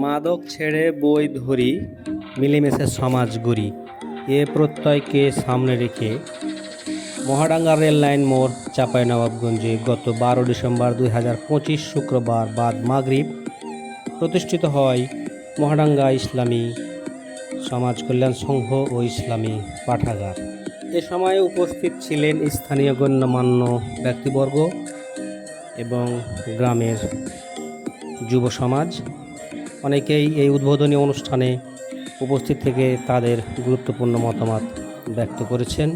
মাদক ছেড়ে বই ধরি, মিলেমিশে সমাজ গড়ি, এ প্রত্যয়কে সামনে রেখে মহাডাঙ্গা রেল লাইন মোড়, চাঁপাইনবাবগঞ্জে গত 12 ডিসেম্বর 2025 শুক্রবার বাদ মাগরিব প্রতিষ্ঠিত হয় মহাডাঙ্গা ইসলামী সমাজ কল্যাণ সংঘ ও ইসলামী পাঠাগার। এ সময় উপস্থিত ছিলেন স্থানীয় গণ্যমান্য ব্যক্তিবর্গ এবং গ্রামের যুব সমাজ। অনেকেই এই উদ্বোধনী অনুষ্ঠানে উপস্থিত থেকে তাদের গুরুত্বপূর্ণ মতামত ব্যক্ত করেছেন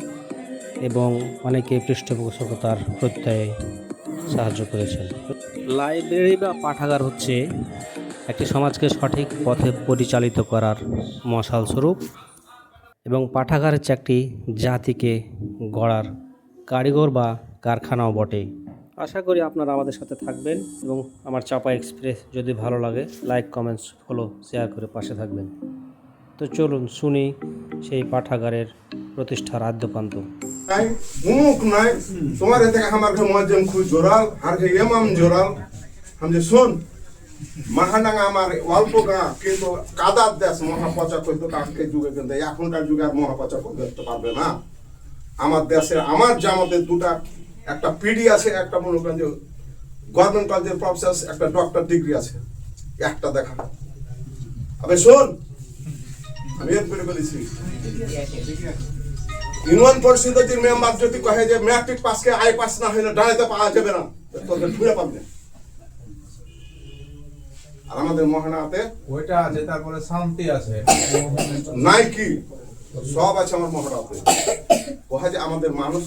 এবং অনেকে পৃষ্ঠপোষকতার প্রত্যয়ে সাহায্য করেছেন। লাইব্রেরি বা পাঠাগার হচ্ছে একটি সমাজকে সঠিক পথে পরিচালিত করার মশাল স্বরূপ এবং পাঠাগার হচ্ছে একটি জাতিকে গড়ার কারিগর বা কারখানাও বটে। আশা করি আপনারা আমাদের সাথে থাকবেন এবং আমার চাপা এক্সপ্রেস যদি ভালো লাগে লাইক, কমেন্টস, ফলো, শেয়ার করে পাশে থাকবেন। তো চলুন শুনি সেই পাঠাগারের প্রতিষ্ঠার আদ্যপান্ত। মুখ নাই তোমার এতে আমার ঘরে মুয়াজ্জিম খুব জোরাল আর ঘরে ইমাম জোরাল হামজে শুন মহাডাঙ্গা আমার অল্প গা কিন্তু কাদার দেশ মহাপচা কইতো কাকে যুগে কিন্তু এখনকার যুগে আর মহাপচা করতে পারবে না। আমার দেশে আমার জামাতে দুটা একটা পিডি আছে, একটা মনে করেন যে গভর্নমেন্ট কলেজের প্রফেসর, একটা ডক্টর ডিগ্রি আছে, একটা দেখা। আবে শোন আমি এর করে বলেছি ইউনিয়ন পরিষদের মেম্বার যদি কহে যে ম্যাট্রিক পাসকে আই পাস না হইলে দাঁড়াইতে পাওয়া যাবে না, তোদের ঘুরে পাবনে। আর আমাদের মহানাতে ওইটা আছে, তারপরে শান্তি আছে নাই কি সব আছে আমার মহানাতে। কহে যে আমাদের মানুষ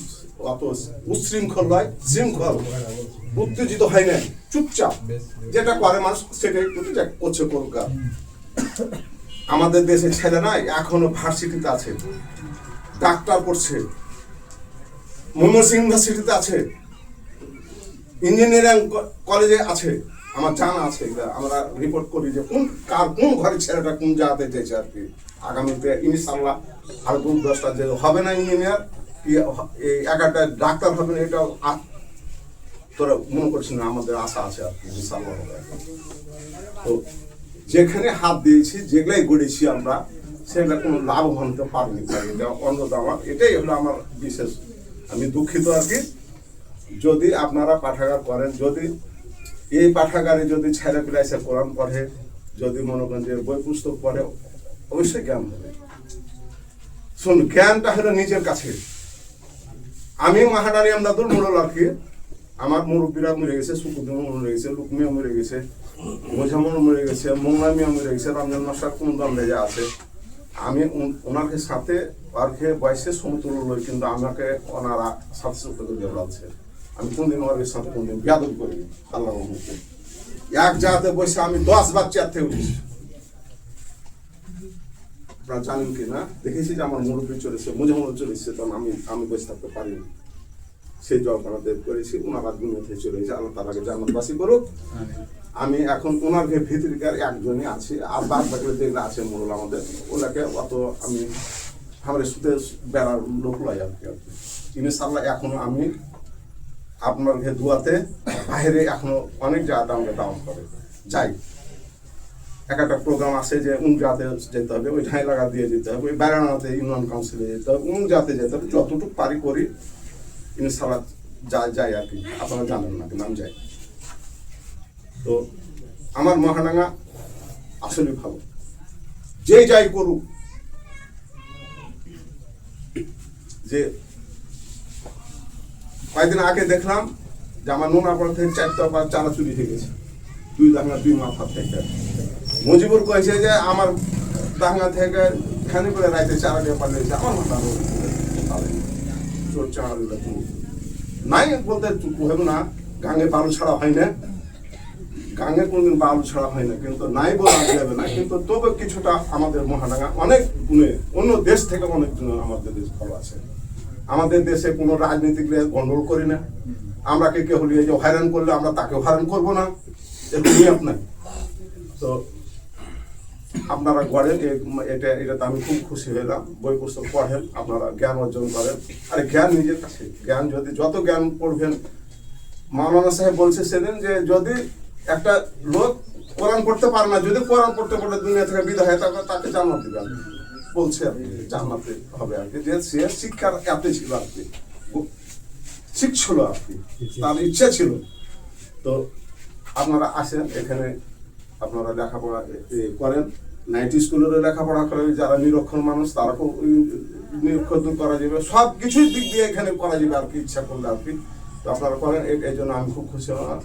অত উচ্ছৃঙ্খল নয়, শৃঙ্খল, উত্তেজিত হয় না, চুপচাপ যেটা করে মানুষ সেটাই করছে করুক। আমাদের দেশে ছেলে নাই এখনো ভার্সিটিতে আছে, ডাক্তার পড়ছে, ময়মনসিংহ ইউনিভার্সিটিতে আছে, ইঞ্জিনিয়ারিং কলেজে আছে, আমার জানা আছে। আমরা রিপোর্ট করি যে কোন ঘরের ছেলেটা কোন জায়গাতে চেয়েছে আর কি। আগামীতে ইনশাআল্লাহ আর 10টা যে হবে না ইঞ্জিনিয়ার কি 11টা ডাক্তার হবে না, এটাও তোরা মনে করছিস না, আমাদের আশা আছে আর কি ইনশাআল্লাহ হবে। তো যেখানে হাত দিয়েছি, যেগুলাই গড়েছি আমরা, সেগুলা কোনো লাভবান হতে পারিনি। এটা অন্তত আমার এটাই হলো আমার বিশেষ, আমি দুঃখিত আর কি। যদি আপনারা পাঠাগার করেন, যদি এই পাঠাগারে যদি ছেলে পেলে এসে কোরআন পড়ে, যদি মনে করেন যে বই পুস্তক পড়ে, অবশ্যই জ্ঞান হবে। শুন, জ্ঞানটা হলো নিজের কাছে। আমি মাহাডারি আমদাদুর মোড়ল আর কি, আমার মুরব্বীরা মরে গেছে, সুকুদ্দিন মরে গেছে, লুকমিয়া মরে গেছে, মোজামন মরে গেছে, মোংলামিয়া মরে গেছে, রমজান মাসার কোন দাম লেজা আছে। আমি ওনাকে সাথে আর খেয়ে বয়সে সমতুল্য লই, কিন্তু আমাকে ওনারা সাথে সাথে করে দেওয়াচ্ছে। আমি কোনদিন ওনার সাথে কোনদিন বেয়াদব করিনি। আল্লাহ রহমতে এক জায়গাতে বসে আমি 10 বার চেয়ার থেকে উঠেছি। আপনারা জানেন কি না, দেখেছি যে আমার মুরব্বী চলেছে, মোজামন চলেছে, তখন আমি বসে থাকতে পারিনি। সেই জব আমাদের করেছি, ওনারা দুনিয়া থেকে চলে গেছে, আল্লাহ তার আগে জান্নাতবাসী করুক। আমি এখন ওনার ভিতরিকার একজনই আছি, আর বাদ বাকি যেগুলো আছে মোড়ল আমাদের, ওনাকে অত আমি আমার সুতে বেড়ার লোক লাই আর কি। ইনশাআল্লাহ এখনো আমি আপনার দুয়াতে বাইরে এখনো অনেক জায়গাতে আমাকে দাওয়াত করে যাই। একটা প্রোগ্রাম আছে যে জাতে যেতে হবে, ওই ঢাই লাগা দিয়ে যেতে হবে, ওই বেড়ানাতে ইউনিয়ন কাউন্সিলে যেতে হবে, জাতে যেতে হবে, যতটুকু পারি করি ইনশাআল্লাহ যাই আর কি। আপনারা জানেন না কিন্তু আমি যাই। তো আমার মহাডাঙ্গা আসলে ভালো, যে যাই করুক। যে কয়েকদিন আগে দেখলাম যে আমার নোনাপাড়া থেকে 4টা চারা চুরি হয়ে গেছে, 2 দাঙ্গা 2 মাথা থেকে। মজিবুর কয়েছে যে আমার দাঙ্গা থেকে খানি করে রাইতে চারা দিয়ে পালিয়েছে, আমার মাথা চোর চারা নাই বলতে হবে না। গাঙে বালু ছাড়া হয় না, গাঙে কোনদিন বালু ছাড়া হয় না, কিন্তু নাই বলা যাবে না। কিন্তু তবে কিছুটা আমাদের মহাডাঙ্গা অনেক গুণে অন্য দেশ থেকে অনেক গুণে আমাদের দেশ ভালো আছে। আমাদের দেশে কোনো রাজনীতিক গন্ডগোল করি না। আমরা কে হলি যে হয়রান করলে আমরা তাকেও হয়রান করবো না, এরকম নিয়ম নাই। তো আপনারা গড়েন, এটাতে আমি খুব খুশি হলাম। বই পুস্তক পড়েন, আপনারা জ্ঞান অর্জন করেন। আরে জ্ঞান নিজের কাছে, জ্ঞান যদি যত জ্ঞান পড়বেন, মাওলানা সাহেব বলছে সেদিন যে যদি একটা লোক কোরআন পড়তে পারে না, যদি কোরআন পড়তে পড়তে দুনিয়া থেকে বিদায় হয় তাহলে তাকে জান্নাত দিবেন বলছে আর কি, জান্নাতে হবে আর কি। যে সে শিক্ষার এতে ছিল আর কি, শিখছিল আর কি, তার ইচ্ছা ছিল। তো আপনারা আসেন এখানে, আপনারা লেখাপড়া করেন, নাইট স্কুলেরও লেখাপড়া করে, যারা নিরক্ষর মানুষ তারাকেও নিরক্ষর দূর করা যাবে, সব কিছুর দিক দিয়ে এখানে করা যাবে আর কি, ইচ্ছা করলে আর কি। তো আপনারা করেন, এই জন্য আমি খুব খুশি হলাম।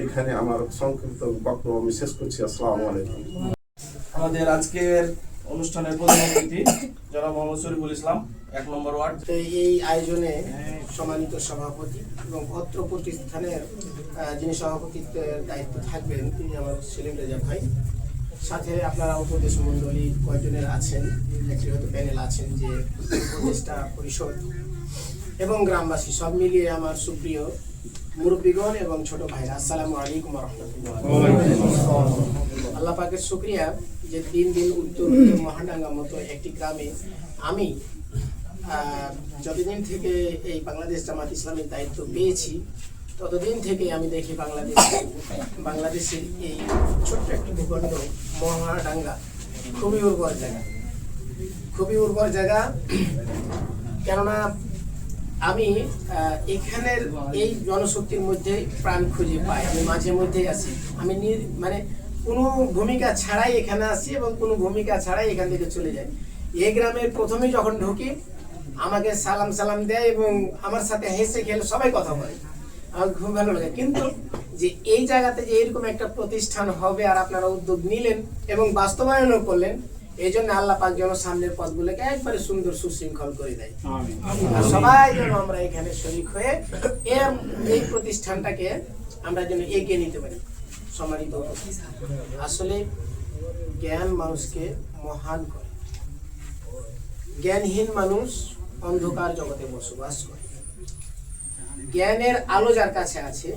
এইখানে আমার সংক্ষিপ্ত বক্তব্য আমি শেষ করছি। আসসালামু আলাইকুম। আমাদের আজকের অনুষ্ঠানের প্রধান অতিথি জনাব মোহাম্মদ শরীফুল ইসলাম, 1 নম্বর ওয়ার্ড। তো এই আয়োজনে সম্মানিত সভাপতি এবং অত্র প্রতিষ্ঠানের যিনি সভাপতিত্বের দায়িত্ব থাকবেন তিনি আমার সেলিম রেজা ভাই, সাথে আপনারা উপদেশ মণ্ডলী কয়েকজনের আছেন, একটি হয়তো প্যানেল আছেন যে উপদেষ্টা পরিষদ এবং গ্রামবাসী, সব মিলিয়ে আমার সুপ্রিয় মুরব্বীগণ এবং ছোট ভাইরা, আসসালামু আলাইকুম ওয়া রাহমাতুল্লাহ। আল্লাহ পাকের শুকরিয়া যে দিন দিন উত্তর মহাডাঙ্গা মতো একটি গ্রামে আমি যতদিন থেকে এই বাংলাদেশ জামাত ইসলামের দায়িত্ব পেয়েছি ততদিন থেকে আমি দেখি বাংলাদেশের এই ছোট্ট একটি ভূখণ্ড মহাডাঙ্গা খুবই উর্বর জায়গা, খুবই উর্বর জায়গা। কেননা আমি এখানের এই জনশক্তির মধ্যে প্রাণ খুঁজে পাই, আমি মাঝে মধ্যেই আসি, আমি মানে কোনো ভূমিকা ছাড়াই এখানে আসি এবং কোনো ভূমিকা ছাড়াই এখান থেকে চলে যাই। এই গ্রামের প্রথমে যখন ঢুকি আমাকে সালাম দেয় এবং আমার সাথে হেসে খেলে সবাই কথা বলে, আমার খুব ভালো লাগে। কিন্তু যে এই জায়গাতে যে এরকম একটা প্রতিষ্ঠান হবে আর আপনারা উদ্যোগ নিলেন এবং বাস্তবায়নও করলেন, এই জন্য আল্লাহ পাক যেন সামনের পথগুলোকে একবারে সুন্দর সুশৃঙ্খল করে দেয়। আর সবাই যেন আমরা এখানে শরীক হয়ে এই প্রতিষ্ঠানটাকে আমরা যেন এগিয়ে নিতে পারি। সম্মানিত, আসলে জ্ঞান মানুষকে মহান করে। জ্ঞানহীন মানুষ অন্ধকার জগতে বসবাস করে। জ্ঞানের আলো যার কাছে আছে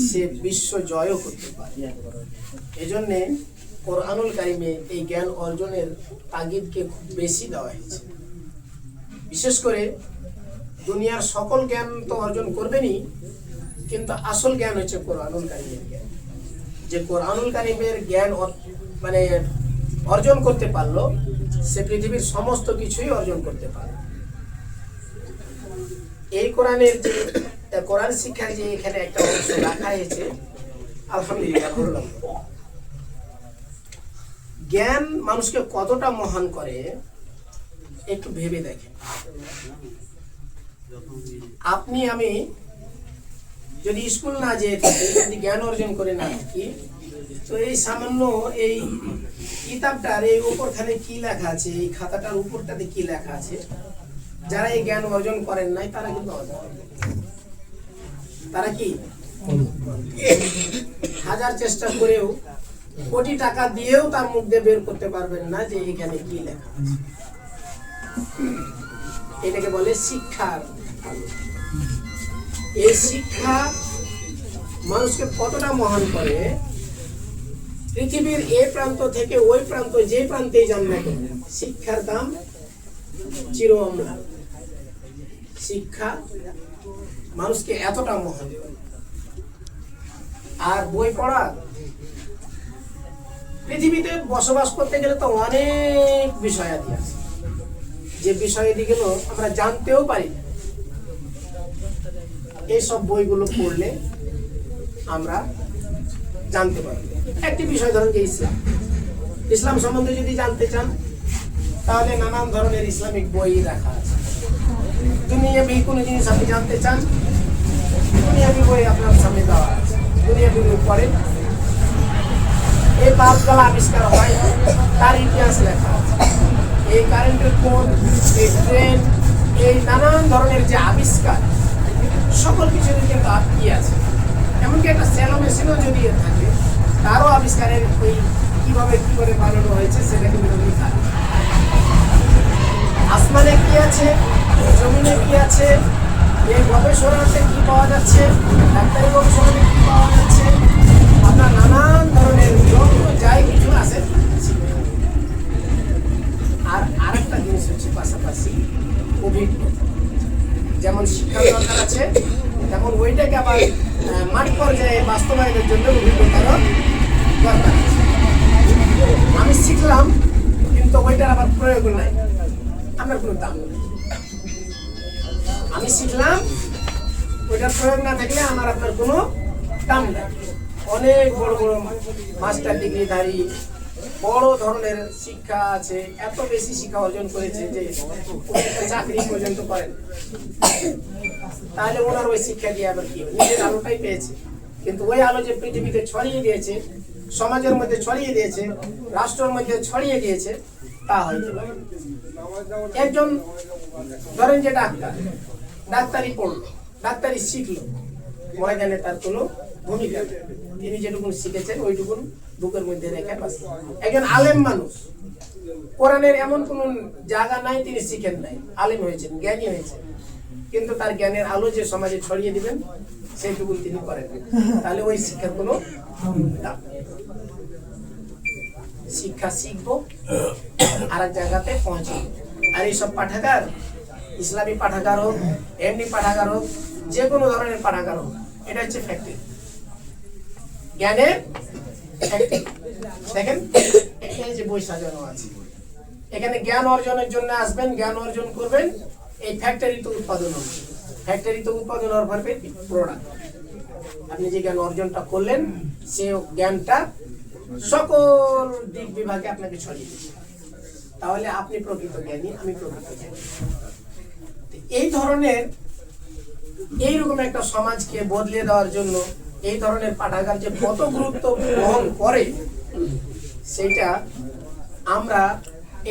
সে বিশ্ব জয়ও করতে পারে। এজন্য কোরআনুল কারিমে এই জ্ঞান অর্জনের তাগিদকে খুব বেশি দেওয়া হয়েছে। বিশেষ করে দুনিয়ার সকল জ্ঞান তো অর্জন করবেনই, কিন্তু আসল জ্ঞান হচ্ছে কোরআনুল কারিমের জ্ঞান। যে কোরআনুল কারিমের জ্ঞান মানে অর্জন করতে পারলো সে পৃথিবীর সমস্ত কিছুই অর্জন করতে পারলো। এই কোরআনের যে কোরআন শিক্ষার যে এখানে একটা অংশ রাখা হয়েছে, আলহামদুলিল্লাহ ভালো লাগলো। জ্ঞান মানুষকে কতটা মহান করে একটু ভেবে দেখেন। আপনি আমি যদি স্কুল না যেয়ে থাকি, যদি জ্ঞান অর্জন করে না থাকি, তো এই সামান্য এই কিতাবটার এই উপরখানে কি লেখা আছে, এই খাতাটার উপরটাতে কি লেখা আছে, যারা এই জ্ঞান অর্জন করেন নাই তারা কিন্তু তারা কি হাজার চেষ্টা করেও কোটি টাকা দিয়েও তার মুখ দিয়ে বের করতে পারবেন না যে এখানে কি লেখা আছে। এটাকে বলে শিক্ষার আলো। এই শিক্ষা মানুষকে কতটা মহান করে, পৃথিবীর এই প্রান্ত থেকে ওই প্রান্ত যে প্রান্তেই যান না কেন, শিক্ষার দাম চির অম্লান। শিক্ষা মানুষকে এতটা মহান করে। আর বই পড়া, পৃথিবীতে বসবাস করতে গেলে তো অনেক বিষয়াদি আছে, যে বিষয়াদিগুলো আমরা জানতেও পারি না। এইসব বইগুলো পড়লে আমরা জানতে পারবো। একটি বিষয় ধরুন যে ইসলাম সম্বন্ধে যদি জানতে চান তাহলে নানান ধরনের ইসলামিক বই রাখা আছে। দুনিয়াবি কোনো জিনিস আপনি জানতে চান, দুনিয়াবি বই আপনার সামনে দেওয়া আছে। দুনিয়াবি বই পড়েন, এই বাল্বগুলো আবিষ্কার হয় তার ইতিহাস লেখা আছে। এই কারেন্টের কোড, এই ট্রেন, এই নানান ধরনের যে আবিষ্কার, সকল কিছু কিন্তু কি আছে। এমনকি একটা সেলো মেশিনও যদি থাকে তারও আবিষ্কারের ওই কিভাবে কি করে বানানো হয়েছে সেটা কিন্তু লেখা আছে। আসমানে কি আছে, জমিনে কি আছে, এই গবেষণাতে কি পাওয়া যাচ্ছে, ডাক্তারি গবেষণাতে কি পাওয়া যাচ্ছে, আপনার নানান ধরনের যাই কিছু আছে। আর আরেকটা জিনিস হচ্ছে পাশাপাশি অভিজ্ঞতা। যেমন শিক্ষার দরকার আছে, তেমন ওইটাকে আবার মাঠ পর্যায়ে বাস্তবায়নের জন্য অভিজ্ঞতারও প্রয়োগ নাই, আপনার কোনো দাম নেই। আমি শিখলাম, ওইটার প্রয়োগ না থাকলে আমার আপনার কোনো দাম নাই। অনেক বড় বড় মাস্টার ডিগ্রিধারী বড় ধরনের শিক্ষা আছে, এত বেশি শিক্ষা অর্জন করেছে যে উনি একটা চাকরি পর্যন্ত করেন। তাহলে ওনার ওই শিক্ষা দিয়ে আবার কি হবে? নিজের আলোটাই পেয়েছে, কিন্তু ওই আলো যে পৃথিবীতে ছড়িয়ে দিয়েছে, সমাজের মধ্যে ছড়িয়ে দিয়েছে, রাষ্ট্রের মধ্যে ছড়িয়ে দিয়েছে, তা হয়তো না। একজন ধরেন যে ডাক্তারি পড়লো, ডাক্তারি শিখলো, ময়দানে তার কোনো ভূমিকা নেই। তিনি যেটুকু শিখেছেন ওইটুকু বুকের মধ্যে রেখে বাস। একজন আলেম মানুষ, কোরআনের এমন কোন জায়গা নাই তিনি শিখেন নাই, আলেম হয়েছেন, জ্ঞানী হয়েছেন, কিন্তু তার জ্ঞানের আলো যে সমাজে ছড়িয়ে দিবেন সেইটুকু তিনি করেন। তাহলে ওই শিক্ষার কোনো দাম নেই। শিক্ষা শিখবো, আর এক জায়গাতে পৌঁছাবো। আর এইসব পাঠাগার, ইসলামী পাঠাগার হোক, এমনি পাঠাগার হোক, যে কোনো ধরনের পাঠাগার হোক, এটা হচ্ছে ফ্যাক্টরি, জ্ঞানের ফ্যাক্টরি। দেখেন এই যে বই সাজানো আছে, এখানে জ্ঞান অর্জনের জন্য আসবেন, জ্ঞান অর্জন করবেন, এই ফ্যাক্টরিতে উৎপাদন হবে। ফ্যাক্টরিতে উৎপাদন হওয়ার পরে প্রোডাক্ট, আপনি যে জ্ঞান অর্জনটা করলেন সে জ্ঞানটা সকল দিক বিভাগে আপনাকে ছড়িয়ে দিচ্ছে। তাহলে আপনি প্রকৃত জ্ঞানী, আমি প্রকৃত জ্ঞানী। এই ধরনের এইরকম একটা সমাজকে বদলে দেওয়ার জন্য এই ধরনের পাঠাগার যে কত গুরুত্ব বহন করে, সেইটা আমরা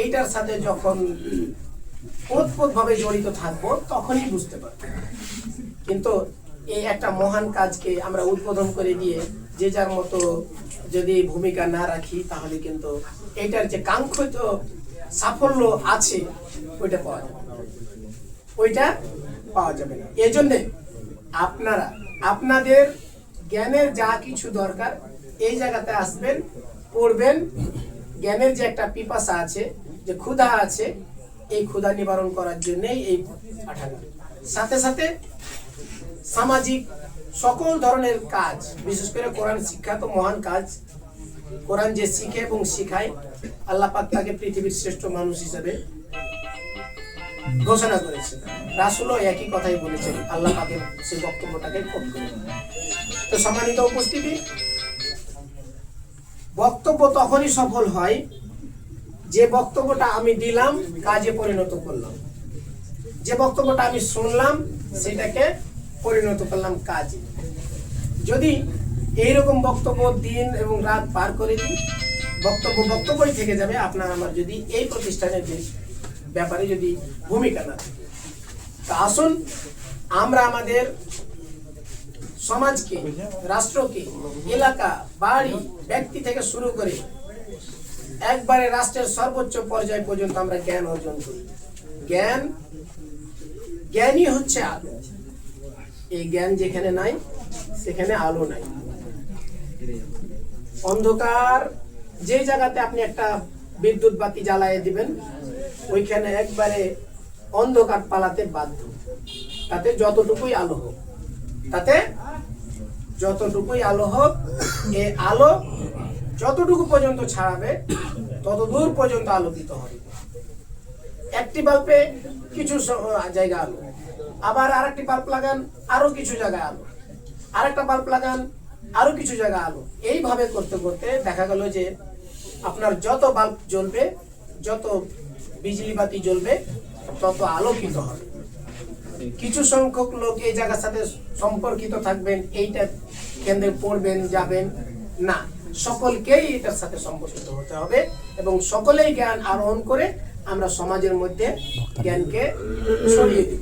এইটার সাথে যখন ওতপ্রোতভাবে জড়িত থাকবো তখনই বুঝতে পারবো। কিন্তু এই একটা মহান কাজকে আমরা উদ্বোধন করে দিয়ে যে যার মতো যদি ভূমিকা না রাখি, তাহলে কিন্তু এইটার যে কাঙ্ক্ষিত সাফল্য আছে ওইটা পাওয়া যাবে না, ওইটা পাওয়া যাবে না। এই জন্যে আপনারা আপনাদের জ্ঞানের যা কিছু দরকার এই জায়গাতে আসবেন, পড়বেন। জ্ঞানের যে একটা পিপাসা আছে, যে ক্ষুধা আছে, এই ক্ষুধা নিবারণ করার জন্যই এই পাঠাগার। সাথে সাথে সামাজিক সকল ধরনের কাজ, বিশেষ করে কোরআন শিক্ষা তো মহান কাজ। কোরআন যে শিখে এবং শিখায়, আল্লাহ পাক তাকে পৃথিবীর শ্রেষ্ঠ মানুষ হিসেবে ঘোষণা করেছে। রাসূলও একই কথাই বলেছেন, আল্লাহ পাকের সেই বক্তব্যটাকে কোট করে। তো সম্মানিত উপস্থিতি, বক্তব্য তখনই সফল হয় যে বক্তব্যটা আমি দিলাম কাজে পরিণত করলাম, যে বক্তব্যটা আমি শুনলাম সেটাকে পরিণত করলাম কাজে। যদি এইরকম বক্তব্য দিন এবং রাত পার করে দিই, বক্তব্যই থেকে যাবে। আপনার আমার যদি এই প্রতিষ্ঠানের ব্যাপারে যদি ভূমিকা না থাকে, তা আসুন আমরা আমাদের সমাজকে, রাষ্ট্রকে, এলাকা, বাড়ি, ব্যক্তি থেকে শুরু করে একবারে রাষ্ট্রের সর্বোচ্চ পর্যায় পর্যন্ত আমরা জ্ঞান অর্জন করি। জ্ঞানই হচ্ছে আলো। এই জ্ঞান যেখানে নাই সেখানে আলো নাই। অন্ধকার যে জায়গাতে আপনি একটা বিদ্যুৎ বাতি জ্বালায় দিবেন, ওইখানে একবারে অন্ধকার পালাতে বাধ্য। তাতে যতটুকুই আলো হোক, এই আলো যতটুকু পর্যন্ত ছাড়াবে তত দূর পর্যন্ত আলোকিত হবে। একটি বাল্বে কিছু জায়গা আলো, আবার আরেকটি বাল্ব লাগান, আরো কিছু জায়গায় আলো, আরেকটা বাল্ব লাগান, আরো কিছু জায়গা আলো। এইভাবে করতে করতে দেখা গেল যে আপনার যত বাল্ব জ্বলবে, যত বিজলি বাতি জ্বলবে, তত আলোকিত হবে। কিছু সংখ্যক লোক এই জায়গার সাথে সম্পর্কিত থাকবেন, এইটা কেন্দ্রে পড়বেন, যাবেন না, সকলকেই এটার সাথে সম্পর্কিত হতে হবে এবং সকলেই জ্ঞান আরোহণ করে আমরা সমাজের মধ্যে জ্ঞানকে ছড়িয়ে দিব।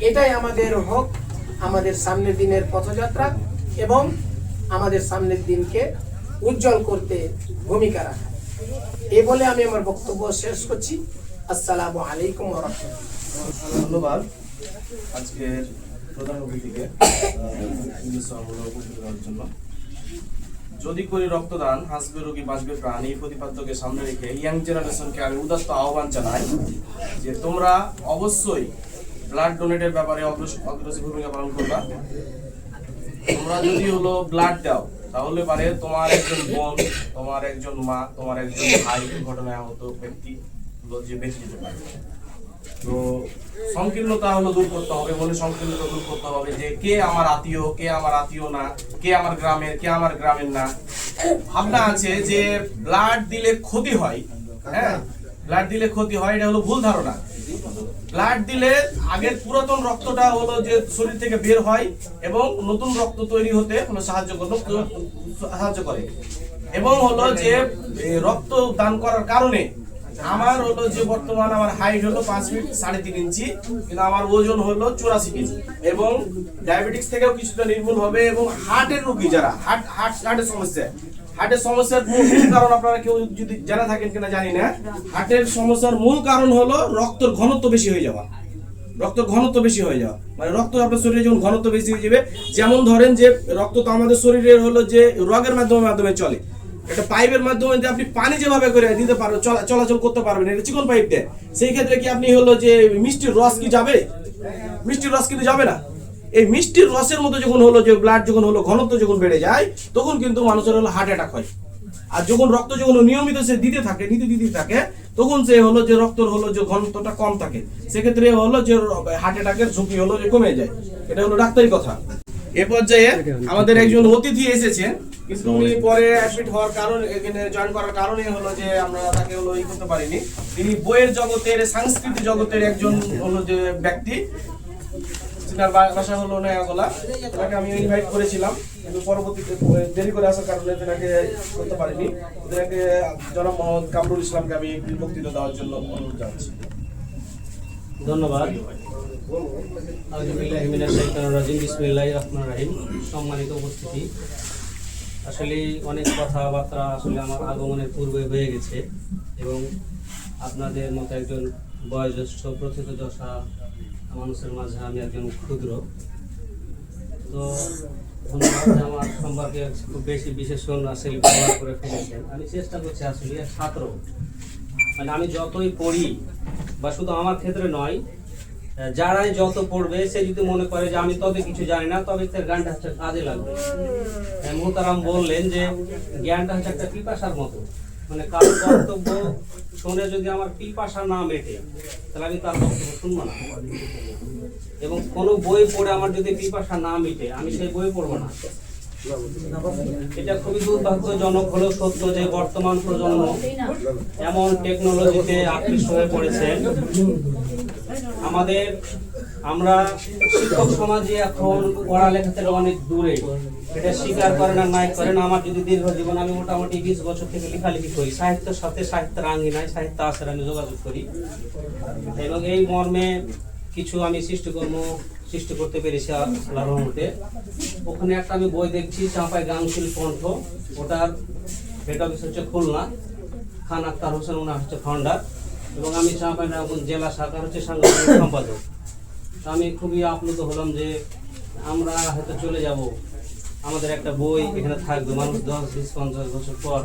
এটাই আমাদের হোক আমাদের সামনের দিনের পথযাত্রা এবং আমাদের সামনের দিনকে উজ্জ্বল করতে ভূমিকা রাখা। এই বলে আমি আমার বক্তব্য শেষ করছি। আসসালামু আলাইকুম ওয়া রাহমাতুল্লাহ। ধন্যবাদ আজকের প্রধান অতিথিকে জন্য। যদি করি রক্তদান, হাসবে রোগী বাঁচবে প্রাণ, এই প্রতিপাদ্যকে সামনে রেখে ইয়াং জেনারেশনকে আমি উদাত্ত আহ্বান জানাই যে তোমরা অবশ্যই ব্লাড ডোনেটের ব্যাপারে অগ্রসী ভূমিকা পালন করবা। তোমরা যদি ব্লাড দাও, তাহলে পারে তোমার একজন বোন, তোমার একজন মা, তোমার একজন ভাই ঘটনায় আহত ব্যক্তি হলো যে বেঁচে যেতে পারে। তো সংকীর্ণতা হলো দূর করতে হবে, মনে সংকীর্ণতা দূর করতে হবে যে কে আমার আত্মীয়, কে আমার আত্মীয় না, কে আমার গ্রামের, কে আমার গ্রামের না। ভাবনা আছে যে ব্লাড দিলে ক্ষতি হয়, হ্যাঁ ব্লাড দিলে ক্ষতি হয়, এটা হলো ভুল ধারণা। ব্লাড দিলে আগের পুরাতন রক্তটা হলো যে শরীর থেকে বের হয় এবং নতুন রক্ত তৈরি হতে হলো সাহায্য করে, এবং হলো যে রক্ত দান করার কারণে আমার হলো যে বর্তমান আমার হাইট হলো 5 ফিট 3.5 ইঞ্চি, কিন্তু আমার ওজন হলো 84 কেজি, এবং ডায়াবেটিক্স থেকেও কিছুটা নির্মূল হবে। এবং হার্টের রোগী যারা হার্টের সমস্যার মূল কারণ আপনারা কেউ যদি জানা থাকেন কিনা জানি না, হার্টের সমস্যার মূল কারণ হলো রক্তের ঘনত্ব বেশি হয়ে যাওয়া। রক্তের ঘনত্ব বেশি হয়ে যাওয়া মানে রক্ত আপনার শরীরে যখন ঘনত্ব বেশি হয়ে যাবে, যেমন ধরেন যে রক্ত তো আমাদের শরীরের হলো যে রগের মাধ্যমে চলে, একটা পাইপের মাধ্যমে যে আপনি পানি যেভাবে করে দিতে পারবেন, চলাচল করতে পারবেন, এটা চিকন পাইপ দেয়, সেই ক্ষেত্রে কি আপনি হলো যে মিষ্টির রস কি যাবে? মিষ্টির রস কিন্তু যাবে না। এই মিষ্টির রসের মতো যখন হলো যে ব্লাড যখন হলো ঘনত্ব যখন বেড়ে যায়, তখন কিন্তু মানুষের হলো হার্ট অ্যাটাক হয়। আর যখন রক্ত যখন নিয়মিত সে দিতে থাকে তখন সে হলো যে রক্তর হলো যে ঘনত্বটা কম থাকে, সেক্ষেত্রে হলো যে হার্ট অ্যাটাকের ঝুঁকি হলো যে কমে যায়। এটা হলো ডাক্তারি কথা। এ পর্যায়ে আমাদের একজন অতিথি এসেছেন, কিন্তু উনি পরে অ্যাডমিট হওয়ার কারণে, এখানে জয়েন করার কারণে হলো যে আমরা তাকে হলো ই করতে পারিনি। তিনি বইয়ের জগতের, সাংস্কৃতিক জগতের একজন হলো যে ব্যক্তি, তার ভাষা হলো নয়াগোলা। তাকে আমি ইনভাইট করেছিলাম, কিন্তু পরবর্তীতে দেরি করে আসার কারণে তাকে করতে পারিনি। তাকে জনাব মোহাম্মদ কামরুল ইসলামকে আমি বক্তৃতা দেওয়ার জন্য অনুরোধ জানাচ্ছি। ধন্যবাদ। আউযুবিল্লাহি মিনাশ শাইতানির রাজিম, বিসমিল্লাহির রহমানির রহিম। সম্মানিত উপস্থিতি, আসলে অনেক কথাবার্তা আসলে আমার আগমনের পূর্বে হয়ে গেছে, এবং আপনাদের মতো একজন বয়োজ্যেষ্ঠ প্রথিতযশা মানুষের মাঝে আমি একজন ক্ষুদ্র। তো ধন্যবাদ যে আমার সম্পর্কে খুব বেশি বিশেষণ আসলে ব্যবহার করে ফেলেছেন। আমি চেষ্টা করছি আসলে ছাত্র, মানে আমি যতই পড়ি, বা শুধু আমার ক্ষেত্রে নয়, যারাই যত পড়বে সে যদি মনে করে যে আমি তবে কিছু জানি না, তবে তার জ্ঞানটা হচ্ছে কাজে লাগবে। মুহতারাম বললেন যে জ্ঞানটা হচ্ছে একটা পিপাসার মতো, মানে কারো বক্তব্য শুনে যদি আমার পিপাসা না মেটে, তাহলে আমি তার বক্তব্য শুনবো না। এবং কোনো বই পড়ে আমার যদি পিপাসা না মিটে, আমি সেই বই পড়বো না। এটা খুবই দুর্ভাগ্যজনক হলেও সত্য যে বর্তমান প্রজন্ম এমন টেকনোলজিতে আকৃষ্ট হয়ে পড়েছে। আমরা শিক্ষক সমাজে এখন পড়ালেখা থেকে অনেক দূরে, এটা স্বীকার করেন আর নাই করেন। আমার যদি দীর্ঘ জীবন, আমি মোটামুটি 20 বছর থেকে লেখালেখি করি, সাহিত্যের সাথে সাহিত্যের আঙ্গিনায় সাহিত্য আসার আমি যোগাযোগ করি, এবং এই মর্মে কিছু আমি সৃষ্টি করতে পেরেছি আল্লাহর রহমতে। ওখানে একটা আমি বই দেখছি, চাঁপাই গাংশিল কণ্ঠ, ওটার হেড অফিস হচ্ছে খুলনা, খান আক্তার হোসেন ওনার হচ্ছে ফাউন্ডার, এবং আমি চাঁপাই জেলা শাখার হচ্ছে সাংগঠনিক সম্পাদক। আমি খুবই আপ্লুত হলাম যে আমরা হয়তো চলে যাব, আমাদের একটা বই এখানে থাকবে, মানুষ 10-20-50 বছর পর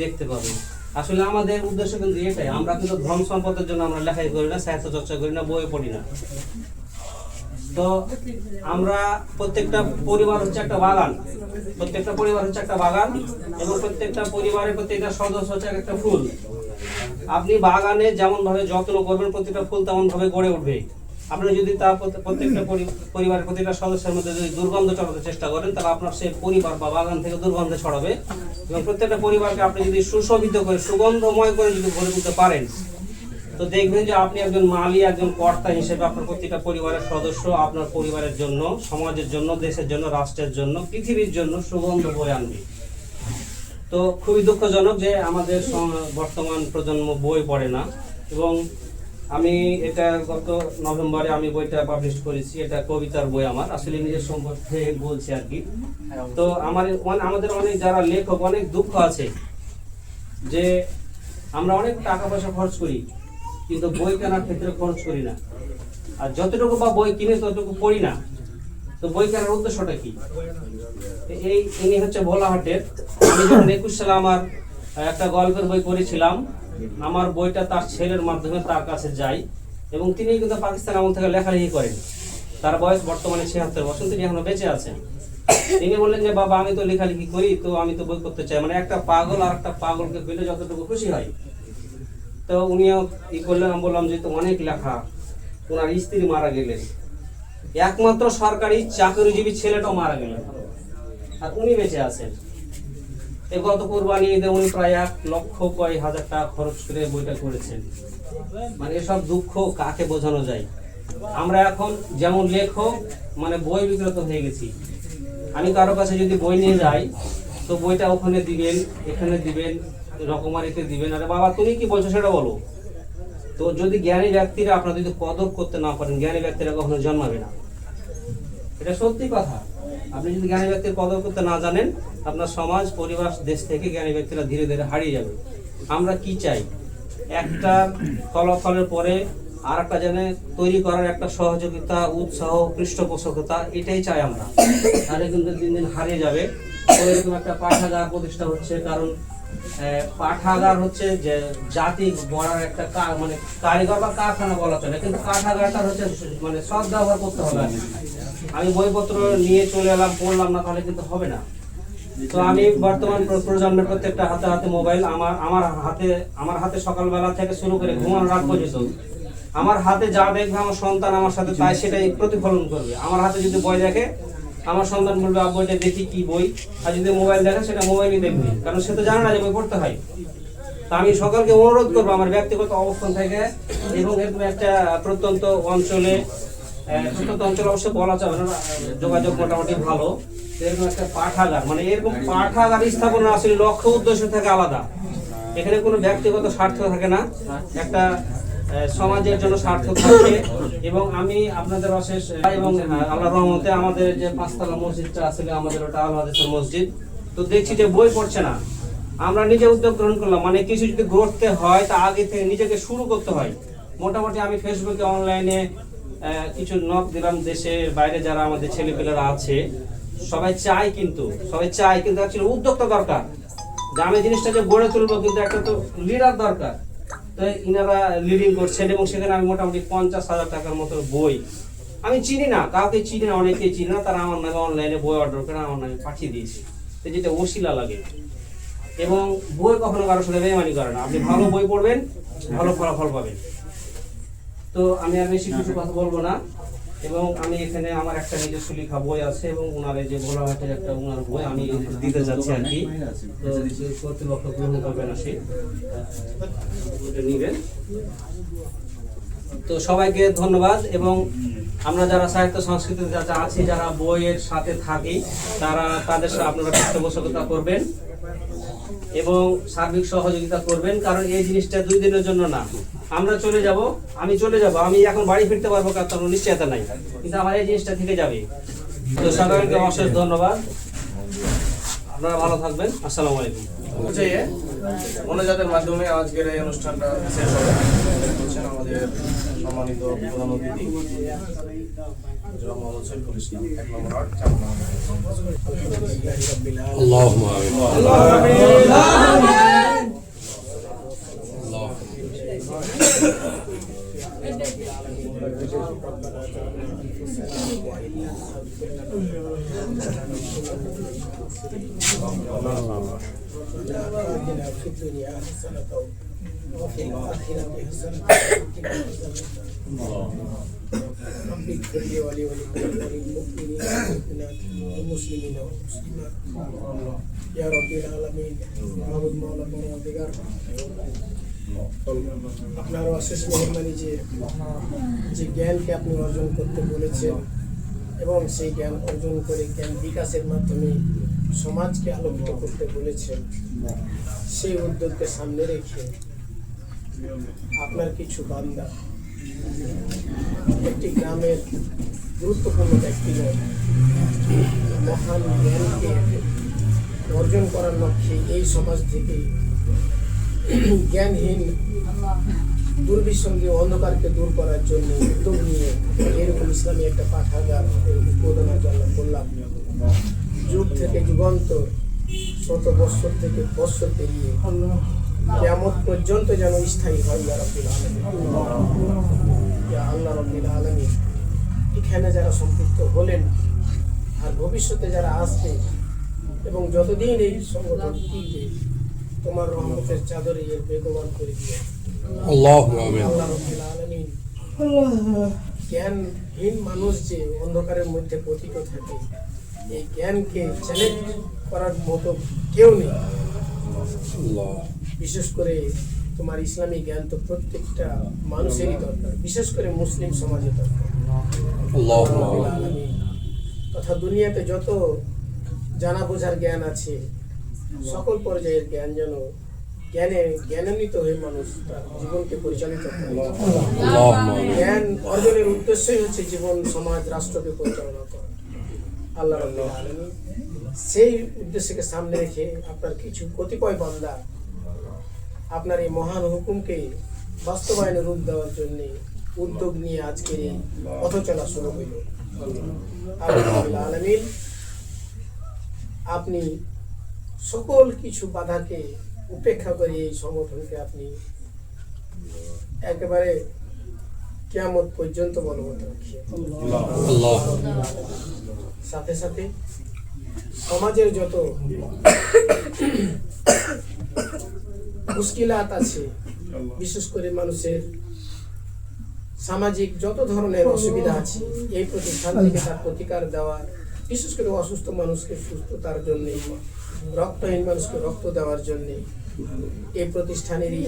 দেখতে পাবে। আসলে আমাদের উদ্দেশ্য কিন্তু এটাই, আমরা কিন্তু ধন সম্পদের জন্য আমরা লেখাই করি না, সাহিত্য চর্চা করি না, বই পড়ি না। তো আমরা প্রত্যেকটা পরিবার হচ্ছে একটা বাগান, এবং প্রত্যেকটা পরিবারের প্রত্যেকটা সদস্য হচ্ছে একটা ফুল। আপনি বাগানে যেমন ভাবে যত্ন করবেন, প্রত্যেকটা ফুল তেমন ভাবে গড়ে উঠবে। আপনি যদি তা প্রত্যেকটা পরিবারের প্রতিটা সদস্যের মধ্যে যদি দুর্গন্ধ ছড়াতে চেষ্টা করেন, তাহলে আপনার সেই পরিবার বা বাগান থেকে দুর্গন্ধ ছড়াবে। এবং প্রত্যেকটা পরিবারকে আপনি যদি সুশোভিত করে, সুগন্ধময় করে যদি গড়ে তুলতে পারেন, তো দেখবেন যে আপনি একজন মালি, একজন কর্তা হিসেবে আপনার প্রত্যেকটা পরিবারের সদস্য আপনার পরিবারের জন্য, সমাজের জন্য, দেশের জন্য, রাষ্ট্রের জন্য, পৃথিবীর জন্য সুগন্ধ বয়ে আনবে। তো খুবই দুঃখজনক যে আমাদের বর্তমান প্রজন্ম বই পড়ে না। এবং আমি এটা গত নভেম্বরে আমি বইটা পাবলিশ করেছি, এটা কবিতার বই, আমার আসলে নিজের সম্পর্কে বলছি আর কি। তো আমাদের অনেক যারা লেখক, অনেক দুঃখ আছে যে আমরা অনেক টাকা পয়সা খরচ করি, কিন্তু বই কেনার ক্ষেত্রে খরচ করি না, আর যতটুকু বা বই কিনে ততটুকু পড়ি না। তো বই কেনার উদ্দেশ্যটা কি? ইনি হচ্ছে ভোলাহাটের। আমি যখন 21 সালে আমার একটা গল্পের বই করেছিলাম, আমার বইটা তার ছেলের মাধ্যমে তার কাছে যায়, এবং তিনি কিন্তু পাকিস্তান আমল থেকে লেখালেখি করেন। তার বয়স বর্তমানে 76 বছর, তিনি এখনো বেঁচে আছেন। তিনি বললেন যে বাবা, আমি তো লেখালেখি করি, তো আমি তো বই করতে চাই। মানে একটা পাগল আর একটা পাগলকে পেলে যতটুকু খুশি হয়। তো তো উনিও করলেন, আমি বললাম যে তো অনেক লেখা, ওনার স্ত্রী মারা গেলেন, একমাত্র সরকারি চাকরিজীবী ছেলেটাও মারা গেলেন, আর উনি বেঁচে আছেন। এই গত কোরবানি ঈদে উনি প্রায় 1,00,000 টাকা খরচ করে বইটা করেছেন। মানে এসব দুঃখ কাকে বোঝানো যায়? আমরা এখন যেমন লেখক মানে বই বিক্রেত হয়ে গেছি। আমি কারো কাছে যদি বই নিয়ে যাই তো বইটা ওখানে দিবেন, এখানে দিবেন, রকমারিতে দিবেন, আরে বাবা তুমি কি বলছো সেটা বলো। তো যদি জ্ঞানী ব্যক্তিরা আপনারা যদি কদর করতে না পারেন, জ্ঞানী ব্যক্তিরা কখনো জন্মাবে না, এটা সত্যি কথা। আপনি যদি জ্ঞানী ব্যক্তির কদর করতে না জানেন, আপনার সমাজ, পরিবার, দেশ থেকে জ্ঞানী ব্যক্তিরা ধীরে ধীরে হারিয়ে যাবে। আমরা কি চাই? একটা ফলাফলের পরে আর একটা জানে তৈরি করার একটা সহযোগিতা, উৎসাহ, পৃষ্ঠপোষকতা, এটাই চাই আমরা। তাহলে কিন্তু দিন দিন হারিয়ে যাবে। তো এরকম একটা পাঠাগার প্রতিষ্ঠা হচ্ছে, কারণ পাঠাগার হচ্ছে যে জাতি গড়ার একটা মানে কারিগর বা কারখানা বলা চলে, কিন্তু পাঠাগারটা হচ্ছে মানে সৎ ব্যবহার করতে হবে। আমি বইপত্র নিয়ে চলে এলাম, পড়লাম না, তাহলে কিন্তু হবে না। তো আমি বর্তমান প্রজন্মের প্রত্যেকটা হাতে হাতে মোবাইল, আমার হাতে সকালবেলা থেকে শুরু করে ঘুমানোর রাত পর্যন্ত আমার হাতে যা দেখবে আমার সন্তান আমার সাথে তাই সেটাই প্রতিফলন করবে। আমার হাতে যদি বই দেখে আমার সন্তান বলবে আব্বু এটা দেখি কি বই, আর যদি মোবাইল দেখে সেটা মোবাইলই দেখবে, কারণ সে তো জানে না যে বই পড়তে হয়। তা আমি সকলকে অনুরোধ করবো আমার ব্যক্তিগত অবস্থান থেকে, এবং এরকম একটা প্রত্যন্ত অঞ্চলে অবশ্যই বলা যাবে না, যোগাযোগ মোটামুটি ভালো, এরকম একটা পাঠাগার, মানে এরকম পাঠাগার স্থাপনা আসলে লক্ষ্য উদ্দেশ্য থেকে আলাদা। এখানে কোনো ব্যক্তিগত স্বার্থ থাকে না, একটা সমাজের জন্য স্বার্থ থাকে। এবং আমি আপনাদের অশেষ এবং আল্লাহর রহমতে আমাদের যে 5তলা মসজিদটা আছে, আমাদের ওটা আল হাদিসের মসজিদ, তো দেখছি যে বই পড়ছে না। আমরা নিজে উদ্যোগ গ্রহণ করলাম, মানে কিছু যদি গড়তে হয় তা আগে থেকে নিজেকে শুরু করতে হয়। মোটামুটি আমি ফেসবুকে, অনলাইনে কিছু নক দিলাম, দেশের বাইরে যারা আমাদের ছেলেপেলেরা আছে সবাই চায়, কিন্তু অ্যাকচুয়ালি উদ্যোক্তা দরকার, যে আমি জিনিসটা যে গড়ে তুলবো, কিন্তু একটা তো লিডার দরকার। তো ইনারা লিডিং করছেন, এবং সেখানে আমি মোটামুটি 50,000 টাকার মতো বই, আমি চিনি না, কাউকে চিনি না, অনেকেই চিনি না, তারা আমার নামে অনলাইনে বই অর্ডার করে আমার নামে পাঠিয়ে দিয়েছে। তো যেটা ওসিলা লাগে, এবং বই কখনো কারোর সাথে বেইমানি করে না। আপনি ভালো বই পড়বেন, ভালো ফলাফল পাবেন। তো আমি আর বেশি কিছু কথা বলবো না, এবং আমি এখানে আমার একটা নিজস্ব লেখা বই আছে, এবং ওনার যে ভোলাহাটের একটা ওনার বই আমি দিতে যাচ্ছি আর কি। তো কর্তৃপক্ষ গ্রহণ করবে না, সে নিবেন। তো সবাইকে ধন্যবাদ। এবং আমরা যারা সাহিত্য সংস্কৃতি যারা আছি, যারা বইয়ের সাথে থাকি, তাদের সাথে আপনারা পৃষ্ঠপোষকতা করবেন এবং সার্বিক সহযোগিতা করবেন, কারণ এই জিনিসটা 2 দিনের জন্য না। আমরা চলে যাব, আমি এখন বাড়ি ফিরতে পারবো কারণ নিশ্চয়তা নাই, কিন্তু আমার এই জিনিসটা থেকে যাবে। তো সকলকে অশেষ ধন্যবাদ, আপনারা ভালো থাকবেন। আসসালামু আলাইকুম। মনোজাতের মাধ্যমে আজকের এই অনুষ্ঠানটা শেষ হবে। আমাদের সম্মানিত প্রধান অতিথি মোহাম্মদ সৈফুল ইসলাম, 1 নম্বর ওয়ার্ড, 4 নম্বর। اللهم آتنا في الدنيا حسنة وفي الآخرة حسنة رب اغفر لي وللمؤمنين والمؤمنات والمسلمين والمسلمات يا رب العالمين মাহমুদ মাওলা পরওয়ারদিগার, আপনার অশেষ মেহরবানি যে জ্ঞানকে আপনি অর্জন করতে বলেছেন, এবং সেই জ্ঞান অর্জন করে জ্ঞান বিকাশের মাধ্যমে সমাজকে আলোকিত করতে বলেছেন, সেই উদ্যোগকে সামনে রেখে আপনার কিছু বান্দা একটি গ্রামের গুরুত্বপূর্ণ ব্যক্তিগণ মহান জ্ঞানকে অর্জন করার লক্ষ্যে এই সমাজ থেকে জ্ঞানহীন দুর্বিসঙ্গে অন্ধকারকে দূর করার জন্য উদ্যোগ নিয়ে এরকম ইসলামী একটা পাঠাগার উদ্বোধনের জন্য করলাম। যুগ থেকে যুগান্তর, শত বৎসর থেকে বৎসর পেরিয়ে কিয়ামত পর্যন্ত যেন স্থায়ী হয়। ইয়া রাব্বিল আলামিন, ইয়া আল্লাহ রাব্বিল আলামিন, এখানে যারা সম্পৃক্ত হলেন আর ভবিষ্যতে যারা আসবে, এবং যতদিন এই সংগঠন টিকবে তোমার রহমতের চাদরে এর বেগবান করে দিও। আল্লাহুম্মা আমিন। আল্লাহ রাব্বুল আলামিন, জ্ঞানহীন মানুষ যে অন্ধকারের মধ্যে পতিত থাকে, এই জ্ঞানকে চ্যালেঞ্জ করার মতো কেউ নেই। আল্লাহ। বিশেষ করে তোমার ইসলামী জ্ঞান তো প্রত্যেকটা মানুষেরই দরকার, বিশেষ করে মুসলিম সমাজে দরকার। আল্লাহুম্মা রাব্বুল আমিন। আলামিন, তথা দুনিয়াতে যত জানা বোঝার জ্ঞান আছে, সকল পর্যায়ের জ্ঞান যেন জ্ঞানান্বিত হয়ে মানুষ তার জীবনকে পরিচালিত করে। আল্লাহুম্মা আমিন। জ্ঞান অর্জনের উদ্দেশ্যই হচ্ছে জীবন, সমাজ, রাষ্ট্রকে পরিচালনা করা। আল্লাহ রাব্বুল আলামিন সেই উদ্দেশ্যকে সামনে রেখে আপনার কিছু কতিপয় বান্দা আপনার এই মহান হুকুমকে বাস্তবায়নে রূপ দেওয়ার জন্য উদ্যোগ নিয়ে আজকে এই পথ চলা শুরু হইল। আল্লাহ রাব্বুল আলামিন, আপনি সকল কিছু বাধাকে উপেক্ষা করে এই সংগঠনকে আপনি একেবারে কিয়ামত পর্যন্ত বলবৎ রাখিয়ে, আল্লাহ। সাথে সাথে সমাজের যত মুশকিলাত আছে, বিশেষ করে মানুষের সামাজিক যত ধরনের অসুবিধা আছে, এই প্রতিষ্ঠান থেকে তার প্রতিকার দেওয়ার, বিশেষ করে অসুস্থ মানুষকে সুস্থতার জন্য, রক্তহীন মানুষকে রক্ত দেওয়ার জন্য এই প্রতিষ্ঠানেরই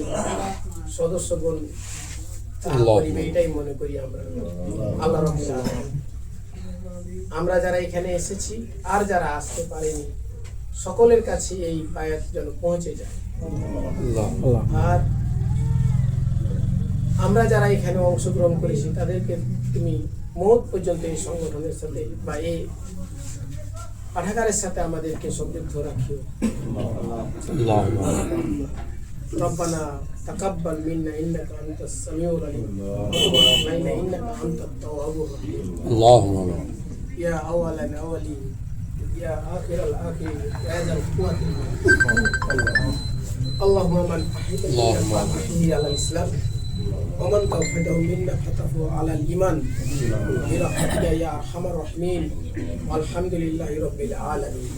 সদস্যগণ করিবে, এটাই মনে করি আমরা। আল্লাহ রাব্বুল আলামিন, আমরা যারা এখানে এসেছি আর যারা আসতে পারেনি, সকলের কাছে এই বায়াত যেন পৌঁছে যায়। আল্লাহ। আর আমরা যারা এখানে অংশগ্রহণ করেছি তাদেরকে তুমি মৌত পর্যন্ত এই সংগঠনের সাথে বা এই পাঠাগারের সাথে আমাদেরকে সমৃদ্ধ রাখিও। আল্লাহুম্মা আমিন। রব্বানা তাকাব্বাল মিন্না ইন্নাকা আনতাস সামিউল আলিম ওয়া তুব আলাইনা ইন্নাকা আনতাত তাওয়াবুর রহিম। আল্লাহুম্মা আমিন। ইয়া আওয়ালান আওয়ালিন, ইয়া আখিরাল আখিরিন, ইয়া যাল কুওয়াতিল আল্লাহুম্মা মান আল্লাহুম্মা আহইহি আলাল ইসলাম ওয়া মান তাওফাদাহু মিন্না ফাতাহু আলাল ঈমান বিরাহমাতিকা ইয়া আরহামার রাহিমিন। আলহামদুলিল্লাহি রাব্বিল আলামিন।